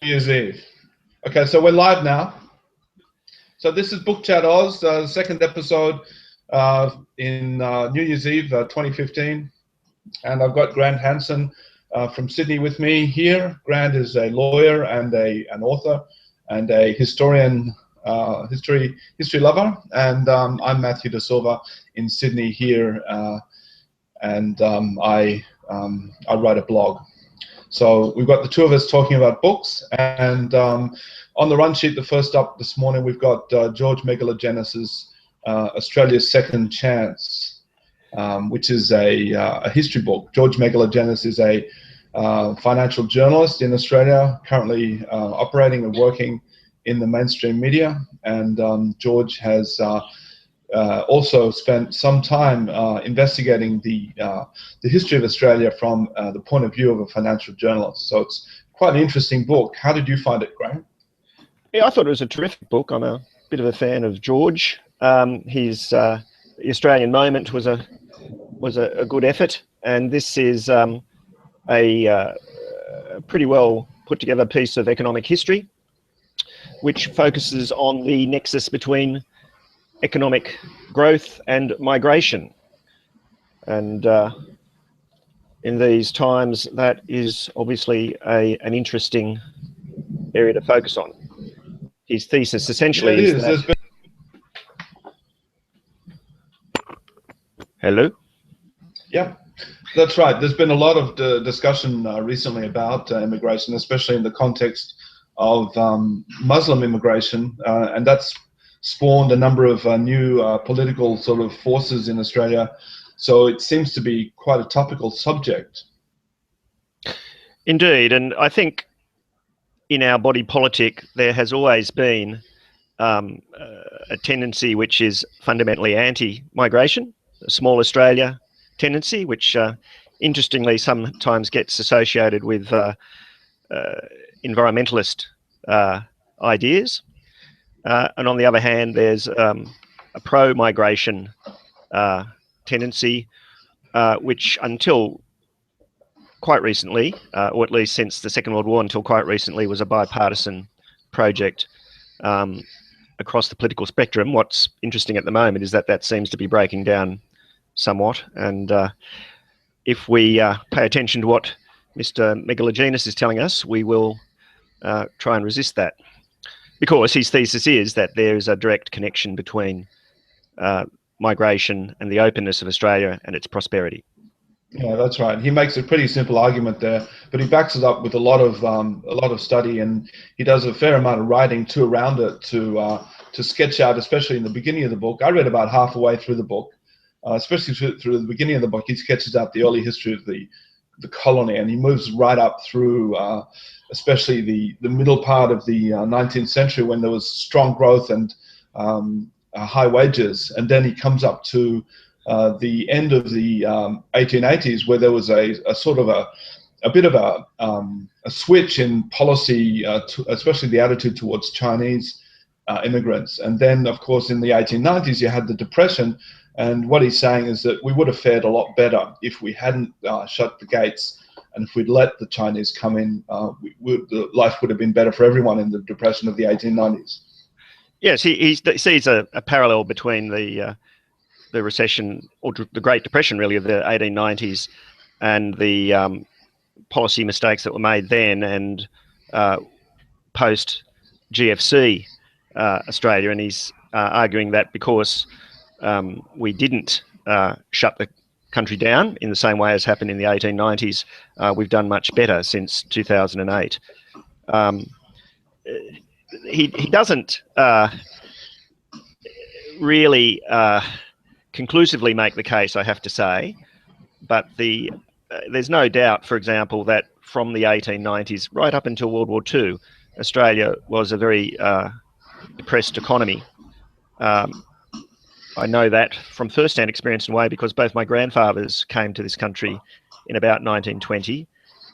Year's Eve. Okay, so we're live now. So this is Book Chat Oz, the second episode in New Year's Eve 2015. And I've got Grant Hansen from Sydney with me here. Grant is a lawyer and an author and a historian, history lover. And I'm Matthew De Silva in Sydney here, and I write a blog. So we've got the two of us talking about books, and on the run sheet, the first up this morning, we've got George Megalogenis's Australia's Second Chance, which is a history book. George Megalogenis is a financial journalist in Australia, currently operating and working in the mainstream media, and George has also spent some time investigating the history of Australia from the point of view of a financial journalist. So it's quite an interesting book. How did you find it, Graham? Yeah, I thought it was a terrific book. I'm a bit of a fan of George. His The Australian Moment was a good effort, and this is a pretty well put together piece of economic history, which focuses on the nexus between economic growth and migration. And in these times, that is obviously an interesting area to focus on. His thesis essentially is that... Hello? Yeah, that's right. There's been a lot of discussion recently about immigration, especially in the context of Muslim immigration, and that's spawned a number of new political sort of forces in Australia. So it seems to be quite a topical subject. Indeed, and I think in our body politic there has always been a tendency which is fundamentally anti-migration, a small Australia tendency, which interestingly sometimes gets associated with environmentalist ideas. And on the other hand, there's a pro-migration tendency, which until quite recently, or at least since the Second World War, until quite recently, was a bipartisan project across the political spectrum. What's interesting at the moment is that that seems to be breaking down somewhat. And if we pay attention to what Mr. Megalogenis is telling us, we will try and resist that. Because his thesis is that there is a direct connection between migration and the openness of Australia and its prosperity. Yeah, that's right. He makes a pretty simple argument there, but he backs it up with a lot of study, and he does a fair amount of writing too around it to sketch out, especially in the beginning of the book. I read about halfway through the book, especially through the beginning of the book. He sketches out the early history of the colony, and he moves right up through especially the middle part of the 19th century, when there was strong growth and high wages. And then he comes up to the end of the 1880s, where there was a sort of a bit of a switch in policy, especially the attitude towards Chinese immigrants. And then, of course, in the 1890s, you had the Depression. And what he's saying is that we would have fared a lot better if we hadn't shut the gates, and if we'd let the Chinese come in, the life would have been better for everyone in the Depression of the 1890s. Yes, he sees a parallel between the recession, or the Great Depression really, of the 1890s, and the policy mistakes that were made then, and post GFC Australia. And he's arguing that because we didn't shut the country down in the same way as happened in the 1890s, we've done much better since 2008. He doesn't really conclusively make the case, I have to say, but there's no doubt, for example, that from the 1890s right up until World War II, Australia was a very depressed economy. I know that from first-hand experience in a way, because both my grandfathers came to this country in about 1920,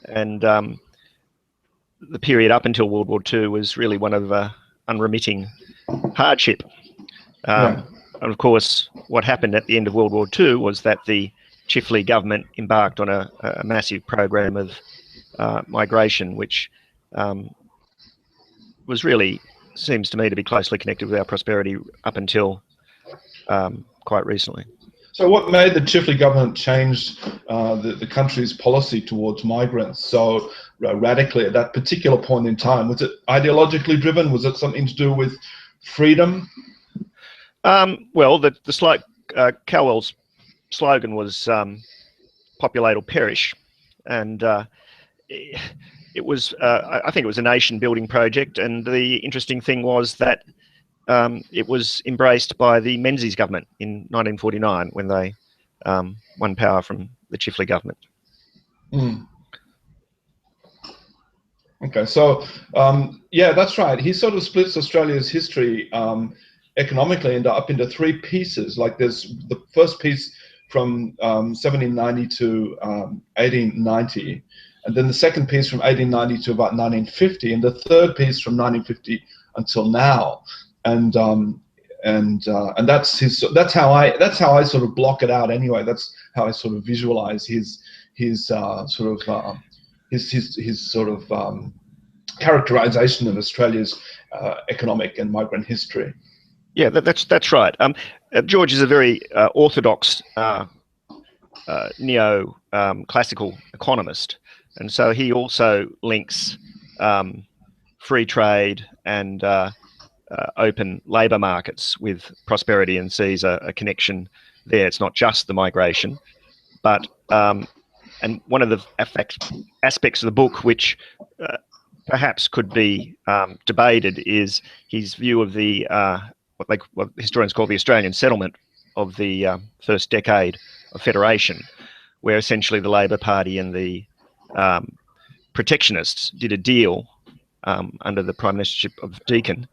and the period up until World War II was really one of unremitting hardship. And of course, what happened at the end of World War II was that the Chifley government embarked on a massive program of migration, which was really, seems to me to be closely connected with our prosperity up until quite recently. So what made the Chifley government change the country's policy towards migrants so radically at that particular point in time? Was it ideologically driven? Was it something to do with freedom? Well, Calwell's slogan was populate or perish, and it was, I think it was a nation-building project, and the interesting thing was that it was embraced by the Menzies government in 1949 when they won power from the Chifley government. Mm. Okay, so yeah, that's right. He sort of splits Australia's history economically up into three pieces. Like there's the first piece from 1790 to 1890, and then the second piece from 1890 to about 1950, and the third piece from 1950 until now. And that's how I sort of block it out anyway. That's how I sort of visualize his sort of characterization of Australia's economic and migrant history. Yeah, that's right. George is a very orthodox neo-classical economist, and so he also links free trade and open labour markets with prosperity and sees a connection there. It's not just the migration, but and one of the aspects of the book which perhaps could be debated is his view of the what historians call the Australian settlement of the first decade of federation, where essentially the Labor Party and the protectionists did a deal under the prime ministership of Deakin,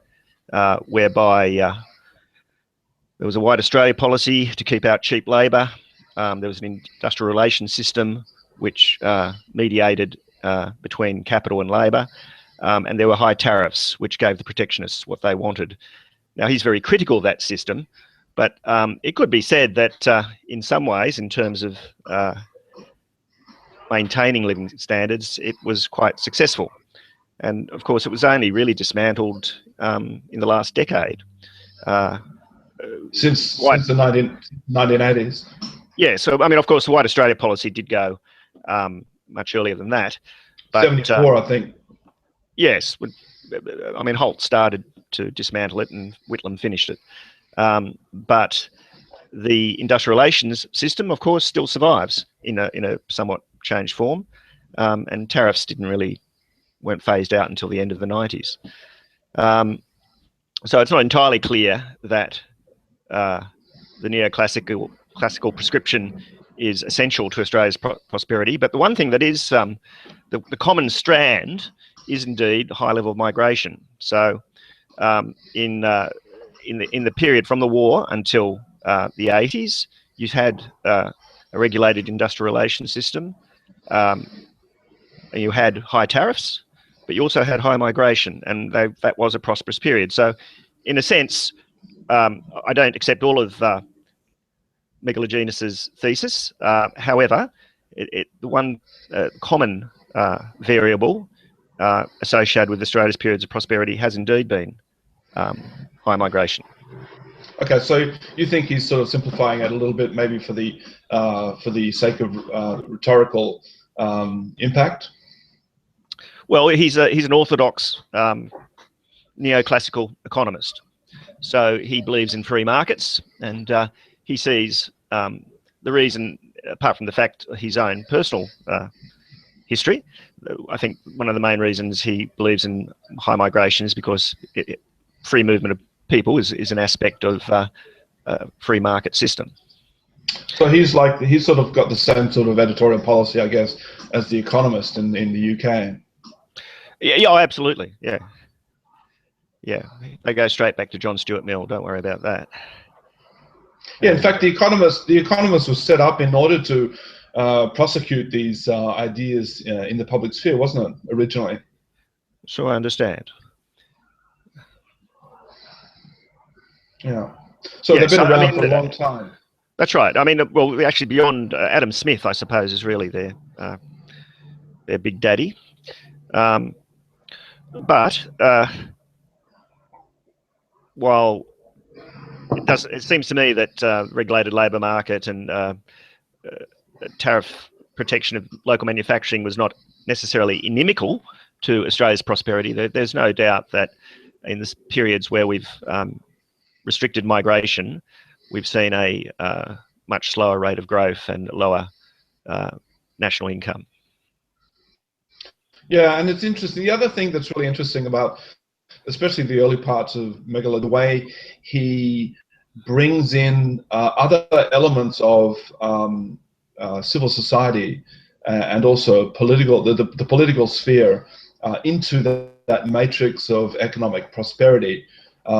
whereby there was a white Australia policy to keep out cheap labour. There was an industrial relations system which mediated between capital and labour, and there were high tariffs which gave the protectionists what they wanted. Now, he's very critical of that system, but it could be said that in some ways, in terms of maintaining living standards, it was quite successful. And of course, it was only really dismantled in the last decade. Since the 1980s. Yeah, so I mean, of course, the White Australia policy did go much earlier than that. But, 74, I think. Yes, I mean, Holt started to dismantle it, and Whitlam finished it. But the industrial relations system, of course, still survives in a somewhat changed form, and tariffs weren't phased out until the end of the 90s. So it's not entirely clear that the neoclassical prescription is essential to Australia's prosperity. But the one thing that is the common strand is indeed high level of migration. So in the period from the war until the 80s, you've had a regulated industrial relations system, and you had high tariffs, but you also had high migration, and that was a prosperous period. So in a sense, I don't accept all of Megalogenis's thesis. However, the one common variable associated with Australia's periods of prosperity has indeed been high migration. Okay, so you think he's sort of simplifying it a little bit, maybe for the sake of rhetorical impact? Well, he's an orthodox neoclassical economist, so he believes in free markets, and he sees the reason, apart from the fact his own personal history, I think one of the main reasons he believes in high migration is because free movement of people is an aspect of free market system. So he's sort of got the same sort of editorial policy, I guess, as The Economist in the UK. Yeah, absolutely. Yeah. They go straight back to John Stuart Mill. Don't worry about that. Yeah, in fact, The Economist was set up in order to prosecute these ideas in the public sphere, wasn't it, originally? So I understand. Yeah. So they've been around for a long time. That's right. I mean, well, actually, beyond Adam Smith, I suppose, is really their big daddy. But while it seems to me that regulated labour market and tariff protection of local manufacturing was not necessarily inimical to Australia's prosperity. There's no doubt that in the periods where we've restricted migration, we've seen a much slower rate of growth and lower national income. Yeah, and it's interesting. The other thing that's really interesting about, especially the early parts of Megalo, the way he brings in other elements of civil society and also political, the political sphere into that matrix of economic prosperity.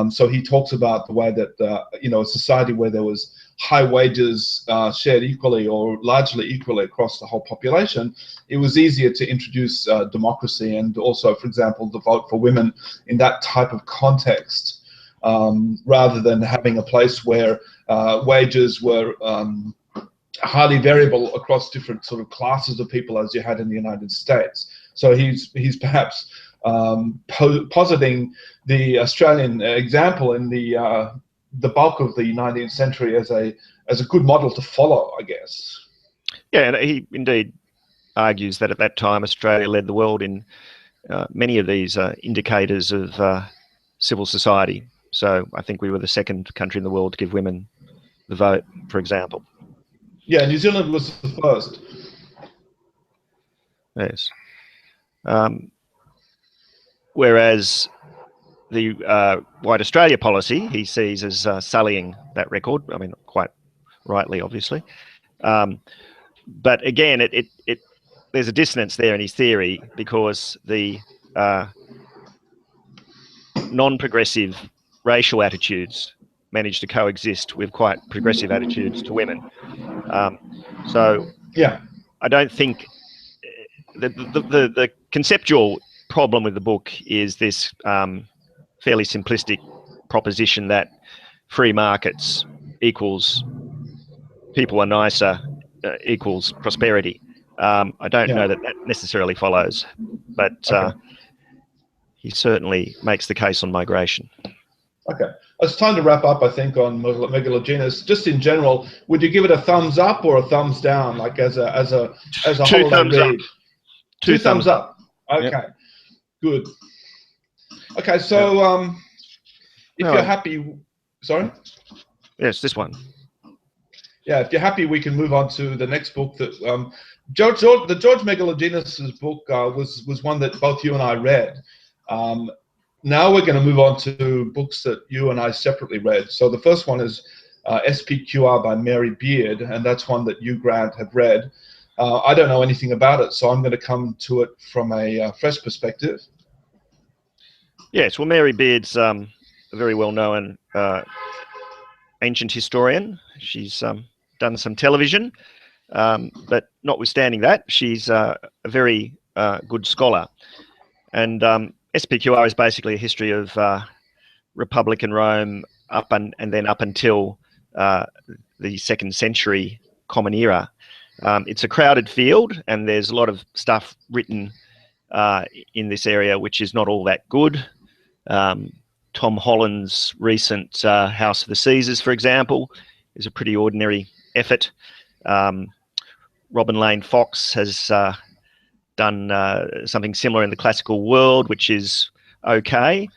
So he talks about the way that a society where there was high wages shared equally or largely equally across the whole population, it was easier to introduce democracy and also, for example, the vote for women in that type of context, rather than having a place where wages were highly variable across different sort of classes of people as you had in the United States. So he's perhaps positing the Australian example in the bulk of the 19th century as a good model to follow, I guess. Yeah, and he indeed argues that at that time Australia led the world in many of these indicators of civil society. So I think we were the second country in the world to give women the vote, for example. Yeah, New Zealand was the first. Yes. Whereas the White Australia policy he sees as sullying that record. I mean, quite rightly, obviously. But again, there's a dissonance there in his theory because the non-progressive racial attitudes manage to coexist with quite progressive attitudes to women. So yeah, I don't think the conceptual problem with the book is this fairly simplistic proposition that free markets equals people are nicer equals prosperity. I don't know that necessarily follows, but he certainly makes the case on migration. Okay, it's time to wrap up, I think, on Megalogenis. Just in general, would you give it a thumbs up or a thumbs down, like as a Two thumbs read? up. Two thumbs up. Okay, yep. Good. Okay, so if you're happy, sorry. Yes, this one. Yeah, if you're happy, we can move on to the next book. That George Megalogenis' book was one that both you and I read. Now we're going to move on to books that you and I separately read. So the first one is SPQR by Mary Beard, and that's one that you, Grant, have read. I don't know anything about it, so I'm going to come to it from a fresh perspective. Yes, well, Mary Beard's a very well-known ancient historian. She's done some television, but notwithstanding that, she's a very good scholar. And SPQR is basically a history of Republican Rome and then up until the 2nd century Common Era. It's a crowded field, and there's a lot of stuff written in this area which is not all that good. Tom Holland's recent House of the Caesars, for example, is a pretty ordinary effort. Robin Lane Fox has done something similar in the classical world, which is okay.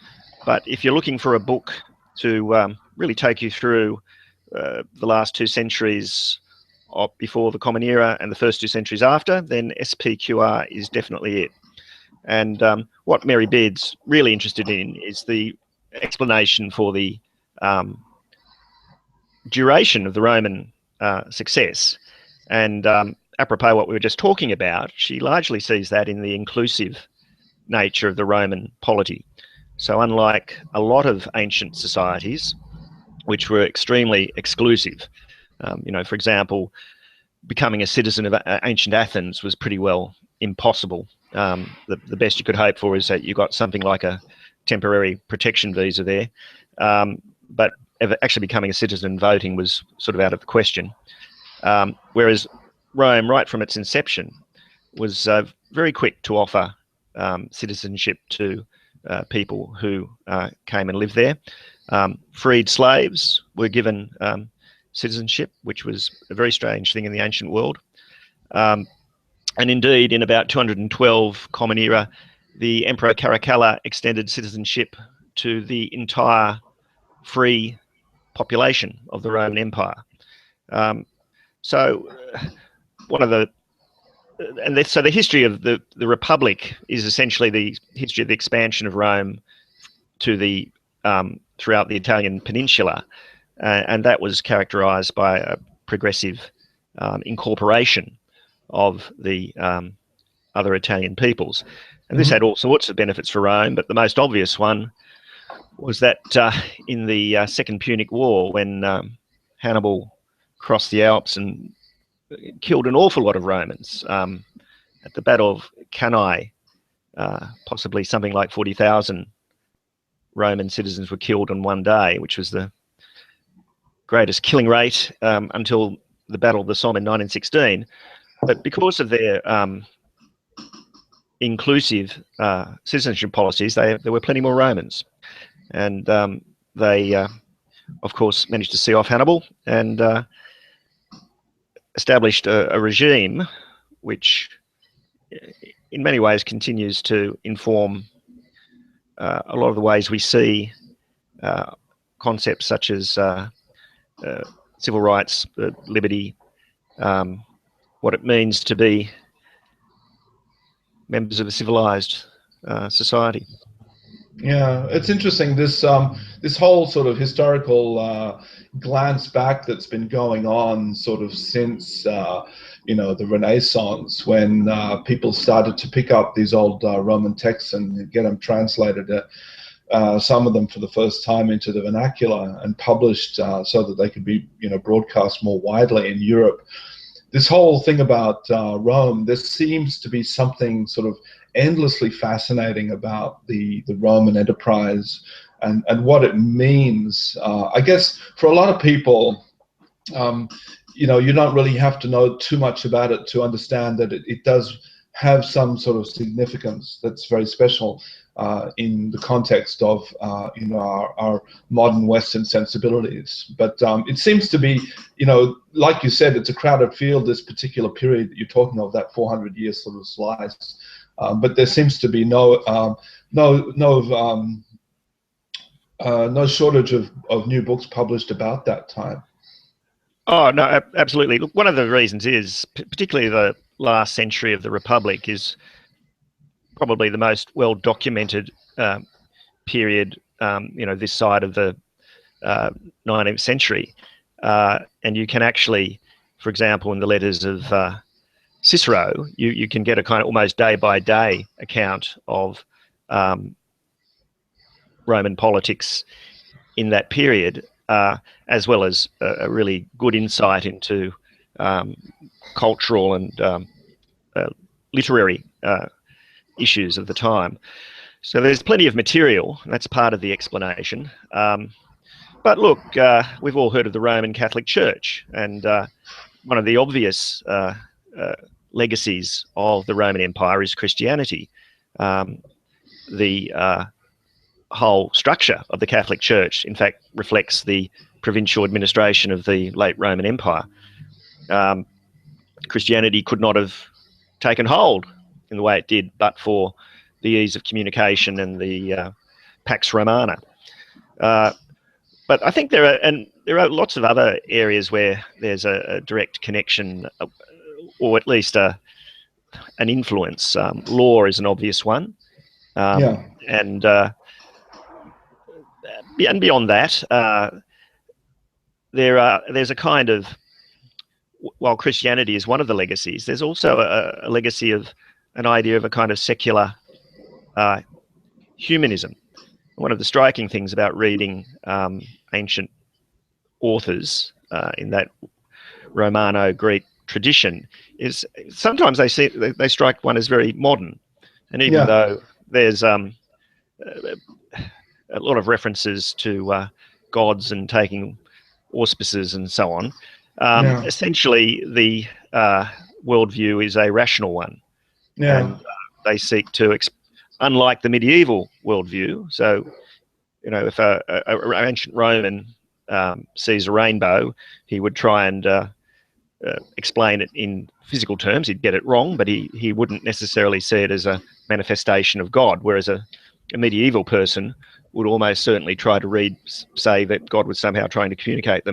But if you're looking for a book to really take you through the last 2 centuries before the Common Era and the first 2 centuries after, then SPQR is definitely it. And what Mary Beard's really interested in is the explanation for the duration of the Roman success. And apropos what we were just talking about, she largely sees that in the inclusive nature of the Roman polity. So unlike a lot of ancient societies, which were extremely exclusive, for example, becoming a citizen of ancient Athens was pretty well impossible. The best you could hope for is that you got something like a temporary protection visa there. But actually becoming a citizen and voting was sort of out of the question. Whereas Rome, right from its inception, was very quick to offer citizenship to people who came and lived there. Freed slaves were given citizenship, which was a very strange thing in the ancient world. And indeed, in about 212 Common Era, the Emperor Caracalla extended citizenship to the entire free population of the Roman Empire. So the history of the Republic is essentially the history of the expansion of Rome to the throughout the Italian peninsula, and that was characterized by a progressive incorporation of the other Italian peoples. And this had all sorts of benefits for Rome, but the most obvious one was that in the Second Punic War, when Hannibal crossed the Alps and killed an awful lot of Romans, at the Battle of Cannae, possibly something like 40,000 Roman citizens were killed on one day, which was the greatest killing rate until the Battle of the Somme in 1916. But because of their inclusive citizenship policies, there were plenty more Romans. And they, of course, managed to see off Hannibal and established a regime which in many ways continues to inform a lot of the ways we see concepts such as civil rights, liberty, what it means to be members of a civilized society. Yeah, it's interesting, this this whole sort of historical glance back that's been going on sort of since you know, the Renaissance, when people started to pick up these old Roman texts and get them translated, some of them for the first time, into the vernacular and published so that they could be, you know, broadcast more widely in Europe. This whole thing about Rome, there seems to be something sort of endlessly fascinating about the Roman enterprise and what it means. I guess for a lot of people, you know, you don't really have to know too much about it to understand that it does have some sort of significance that's very special in the context of you know, our modern Western sensibilities. But it seems to be, you know, like you said, it's a crowded field, this particular period that you're talking of, that 400-year sort of slice. But there seems to be no shortage of new books published about that time. Oh, no, absolutely. Look, one of the reasons is, particularly the last century of the Republic is probably the most well-documented period, you know, this side of the 19th century. And you can actually, for example, in the letters of Cicero, you can get a kind of almost day-by-day account of Roman politics in that period, as well as a really good insight into cultural and literary issues of the time. So there's plenty of material, and that's part of the explanation. But look, we've all heard of the Roman Catholic Church, and one of the obvious legacies of the Roman Empire is Christianity. The whole structure of the Catholic Church, in fact, reflects the provincial administration of the late Roman Empire. Christianity could not have taken hold in the way it did but for the ease of communication and the Pax Romana. But I think there are lots of other areas where there's a direct connection, or at least an influence. Law is an obvious one. Yeah. And beyond that, there's a kind of, while Christianity is one of the legacies, there's also a legacy of an idea of a kind of secular humanism. One of the striking things about reading ancient authors in that Romano-Greek tradition is sometimes they strike one as very modern, and even though there's a lot of references to gods and taking auspices and so on, essentially the worldview is a rational one, and they seek to unlike the medieval worldview. So, you know, if an ancient Roman sees a rainbow, he would try and explain it in physical terms. He'd get it wrong, but he wouldn't necessarily see it as a manifestation of God, whereas a medieval person would almost certainly try to say that God was somehow trying to communicate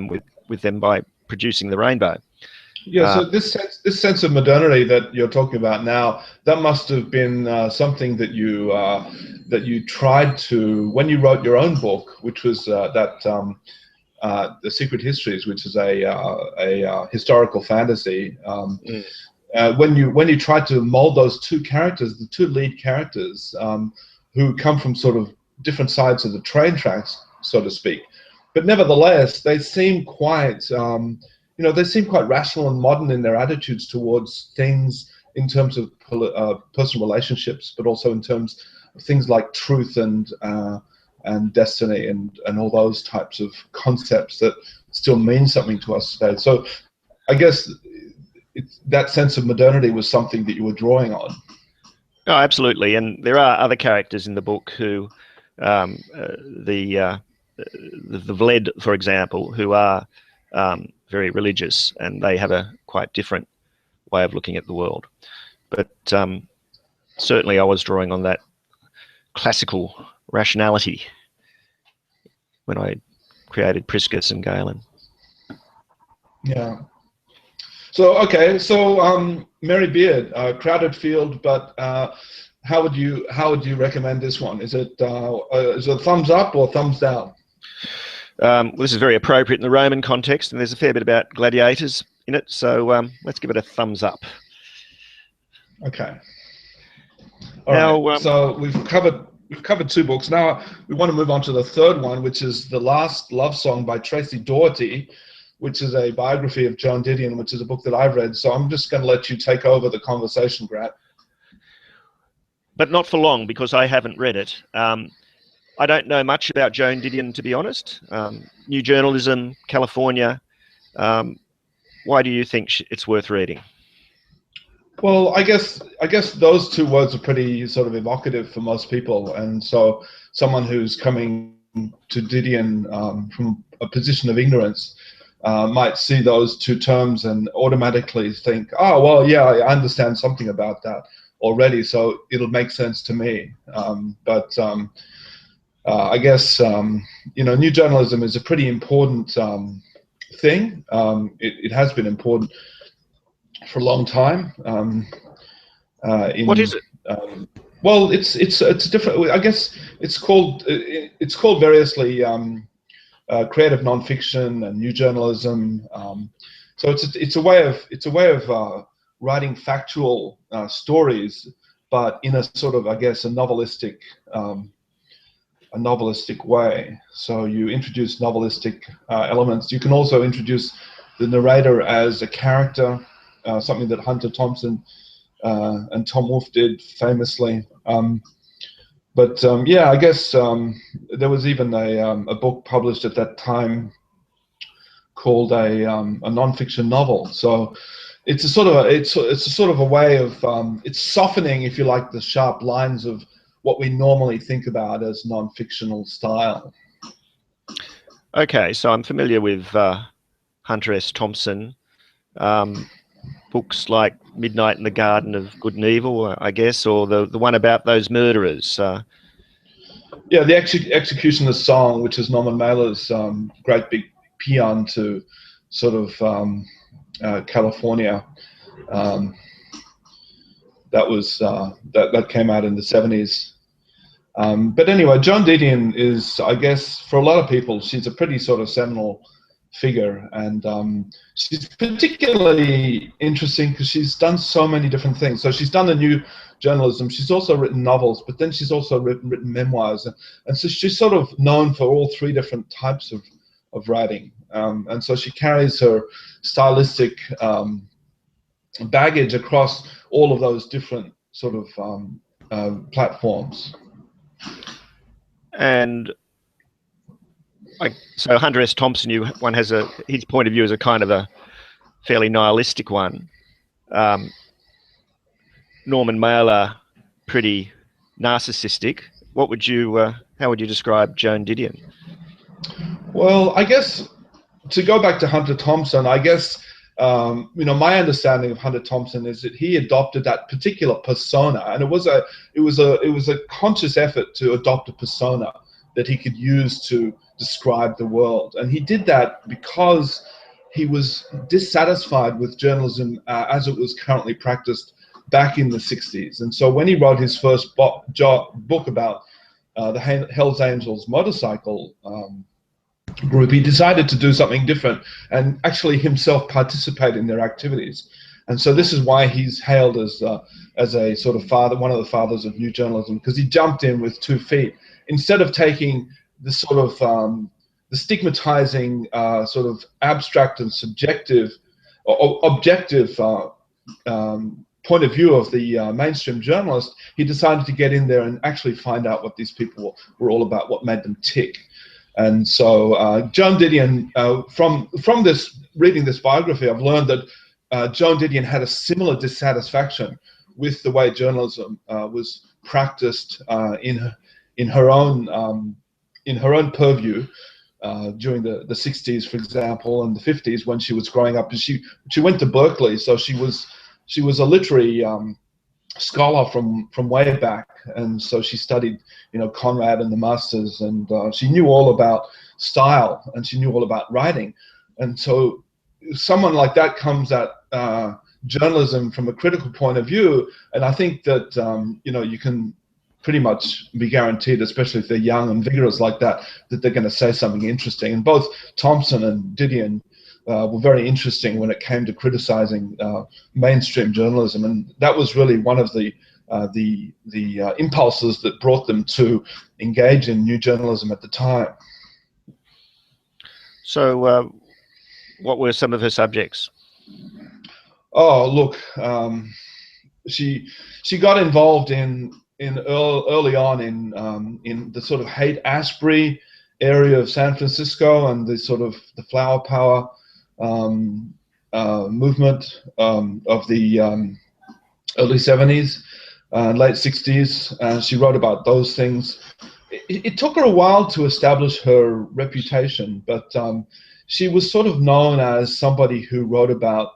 with them by producing the rainbow. Yeah, so this sense of modernity that you're talking about now, that must have been something that you tried to, when you wrote your own book, which was The Secret Histories, which is a historical fantasy. When you tried to mold those two characters, the two lead characters, who come from sort of different sides of the train tracks, so to speak, but nevertheless they seem quite they seem quite rational and modern in their attitudes towards things in terms of personal relationships, but also in terms of things like truth and destiny and all those types of concepts that still mean something to us today. So I guess that sense of modernity was something that you were drawing on. Oh, absolutely. And there are other characters in the book who, the Vled, for example, who are very religious, and they have a quite different way of looking at the world. But certainly I was drawing on that classical rationality when I created Priscus and Galen. Yeah. So Mary Beard, crowded field, but how would you recommend this one? Is it a thumbs up or thumbs down? Well, this is very appropriate in the Roman context, and there's a fair bit about gladiators in it, so let's give it a thumbs up. Okay. All right. So we've covered two books. Now we want to move on to the third one, which is The Last Love Song by Tracy Daugherty, which is a biography of Joan Didion, which is a book that I've read. So I'm just going to let you take over the conversation, Grant. But not for long, because I haven't read it. I don't know much about Joan Didion, to be honest. New journalism, California. Why do you think it's worth reading? Well, I guess those two words are pretty sort of evocative for most people, and so someone who's coming to Didion from a position of ignorance might see those two terms and automatically think, oh, well, yeah, I understand something about that already, so it'll make sense to me. I guess new journalism is a pretty important thing. It has been important for a long time. What is it? Well, it's different. I guess it's called variously creative nonfiction and new journalism. So it's a way of writing factual stories, but in a sort of, I guess, a novelistic way. So you introduce novelistic elements. You can also introduce the narrator as a character, something that Hunter Thompson and Tom Wolfe did famously. Yeah, I guess there was even a book published at that time called a nonfiction novel. So it's a sort of a way of it's softening, if you like, the sharp lines of what we normally think about as non-fictional style. Okay, so I'm familiar with Hunter S. Thompson. Books like Midnight in the Garden of Good and Evil, I guess, or the one about those murderers. Yeah, the Executioner's Song, which is Norman Mailer's great big paean to sort of California. That came out in the 70s. But anyway, Joan Didion is, I guess, for a lot of people, she's a pretty sort of seminal figure, and she's particularly interesting because she's done so many different things. So she's done the new journalism, she's also written novels, but then she's also written memoirs, and so she's sort of known for all three different types of writing, and so she carries her stylistic baggage across all of those different sort of platforms. And so Hunter S. Thompson, one has his point of view is a kind of a fairly nihilistic one. Norman Mailer, pretty narcissistic. What would you, how would you describe Joan Didion? Well, I guess to go back to Hunter Thompson, I guess my understanding of Hunter Thompson is that he adopted that particular persona, and it was a conscious effort to adopt a persona that he could use to describe the world, and he did that because he was dissatisfied with journalism as it was currently practiced back in the 60s. And so when he wrote his first book about the Hells Angels motorcycle group, he decided to do something different and actually himself participate in their activities. And so this is why he's hailed as a sort of one of the fathers of new journalism, because he jumped in with 2 feet. Instead of taking the sort of the stigmatizing sort of abstract and subjective or objective point of view of the mainstream journalist, he decided to get in there and actually find out what these people were all about, what made them tick. And so Joan Didion, from reading this biography, I've learned that Joan Didion had a similar dissatisfaction with the way journalism was practiced in her own purview during the 60s, for example, and the 50s when she was growing up. And she went to Berkeley, so she was a literary scholar from way back, and so she studied Conrad and the masters, and she knew all about style and she knew all about writing. And so someone like that comes at journalism from a critical point of view, and I think that you can pretty much be guaranteed, especially if they're young and vigorous like that they're going to say something interesting. And both Thompson and Didion were very interesting when it came to criticizing mainstream journalism, and that was really one of the impulses that brought them to engage in new journalism at the time. So, what were some of her subjects? Oh, look, she got involved in early on in the sort of Haight-Ashbury area of San Francisco and the sort of the flower power movement of the early 70s and late 60s. She wrote about those things. It took her a while to establish her reputation, but she was sort of known as somebody who wrote about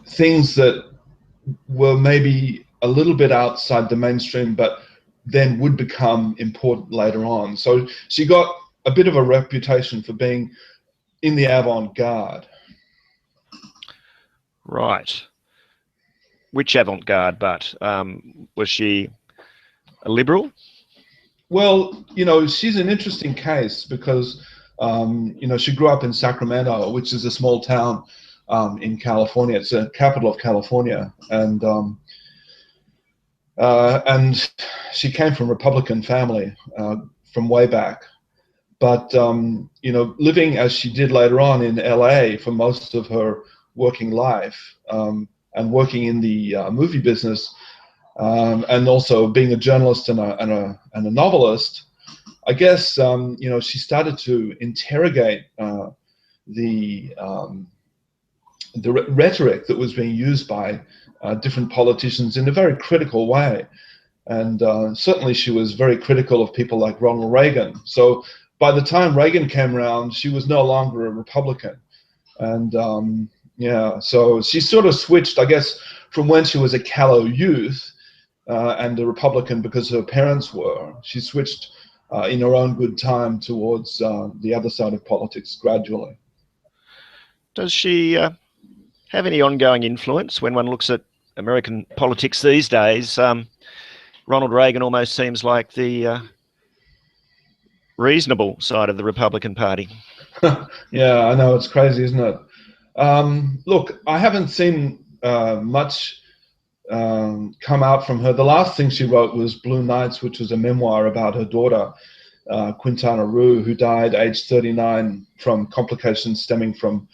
things that were maybe a little bit outside the mainstream, but then would become important later on. So she got a bit of a reputation for being in the avant-garde. Right. Which avant-garde, but was she a liberal? Well, she's an interesting case because, she grew up in Sacramento, which is a small town in California. It's the capital of California. And she came from a Republican family from way back. But, living as she did later on in LA for most of her working life, and working in the movie business, and also being a journalist and a novelist, I guess, she started to interrogate the rhetoric that was being used by different politicians in a very critical way. And certainly she was very critical of people like Ronald Reagan. So by the time Reagan came around, she was no longer a Republican. And so she sort of switched, I guess, from when she was a callow youth and a Republican because her parents were. She switched in her own good time towards the other side of politics gradually. Does she have any ongoing influence when one looks at American politics these days? Ronald Reagan almost seems like the reasonable side of the Republican Party. Yeah, I know, it's crazy, isn't it? Look, I haven't seen much come out from her. The last thing she wrote was Blue Nights, which was a memoir about her daughter, Quintana Roo, who died aged 39 from complications stemming from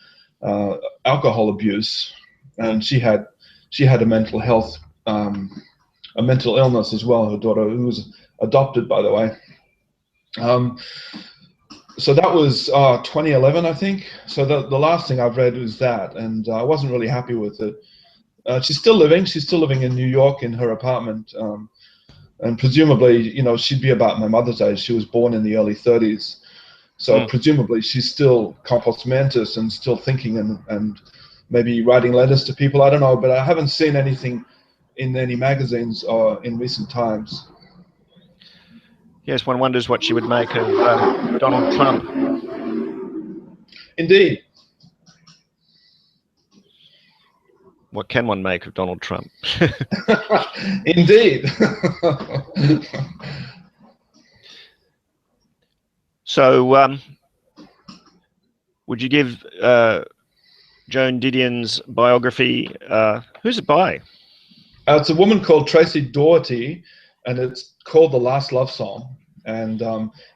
alcohol abuse. And she had a mental health, a mental illness as well, her daughter, who was adopted, by the way. So that was 2011, I think. So the last thing I've read was that, and I wasn't really happy with it. She's still living in New York in her apartment, And presumably, you know, she'd be about my mother's age. She was born in the early 30s. So presumably she's still compos mentis and still thinking and maybe writing letters to people. I don't know, but I haven't seen anything in any magazines or in recent times. Yes, one wonders what she would make of Donald Trump. Indeed. What can one make of Donald Trump? Indeed. So, would you give Joan Didion's biography? Who's it by? It's a woman called Tracy Daugherty, and it's called The Last Love Song. And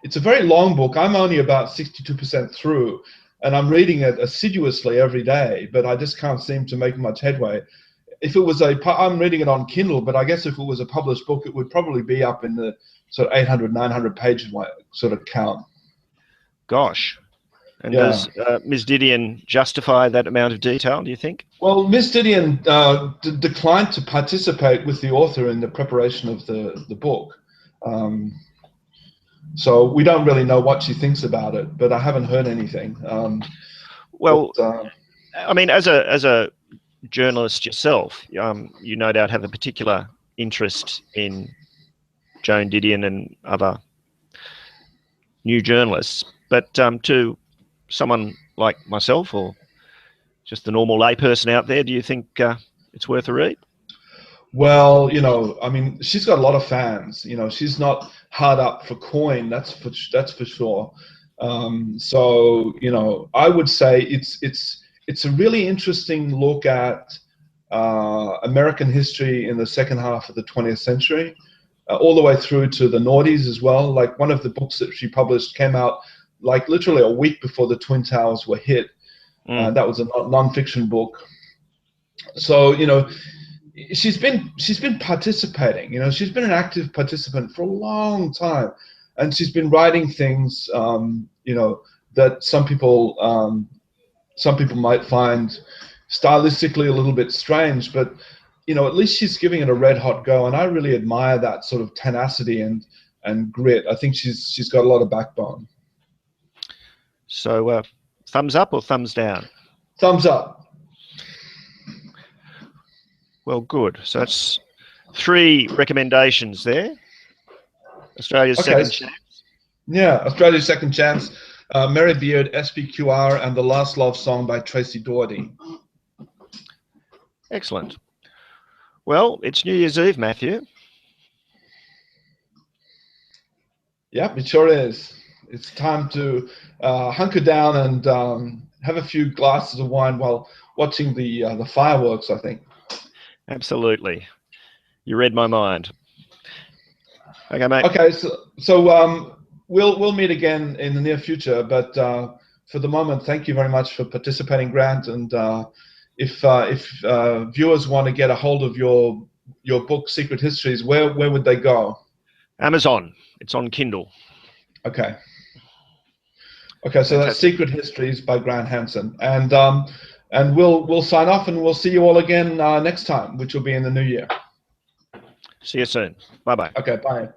it's a very long book. I'm only about 62% through, and I'm reading it assiduously every day, but I just can't seem to make much headway. If it was I'm reading it on Kindle, but I guess if it was a published book, it would probably be up in the sort of 800, 900 page sort of count. Gosh. And yeah. Does Ms. Didion justify that amount of detail, do you think? Well, Ms. Didion declined to participate with the author in the preparation of the book. So we don't really know what she thinks about it, but I haven't heard anything. I mean, as a journalist yourself, you no doubt have a particular interest in Joan Didion and other new journalists. But to someone like myself or just the normal layperson out there, do you think it's worth a read? Well, you know, I mean, she's got a lot of fans. You know, she's not hard up for coin. That's for sure. So, you know, I would say it's a really interesting look at American history in the second half of the 20th century, all the way through to the noughties as well. Like one of the books that she published came out like literally a week before the Twin Towers were hit. That was a non-fiction book. So, you know, she's been participating. You know, she's been an active participant for a long time, and she's been writing things, you know, that some people might find stylistically a little bit strange, but you know, at least she's giving it a red hot go, and I really admire that sort of tenacity and grit. I think she's got a lot of backbone. So, thumbs up or thumbs down? Thumbs up. Well, good. So that's 3 recommendations there. Australia's Second Chance. Yeah, Australia's Second Chance, Mary Beard, SPQR, and The Last Love Song by Tracy Daugherty. Excellent. Well, it's New Year's Eve, Matthew. Yep, it sure is. It's time to hunker down and have a few glasses of wine while watching the fireworks, I think. Absolutely. You read my mind. Okay, mate. Okay, so we'll meet again in the near future, but for the moment, thank you very much for participating, Grant. And if viewers want to get a hold of your book, Secret Histories, where would they go? Amazon. It's on Kindle. Okay. Okay, so that's Secret Histories by Grant Hansen, and we'll sign off, and we'll see you all again next time, which will be in the new year. See you soon. Bye-bye. Okay, bye.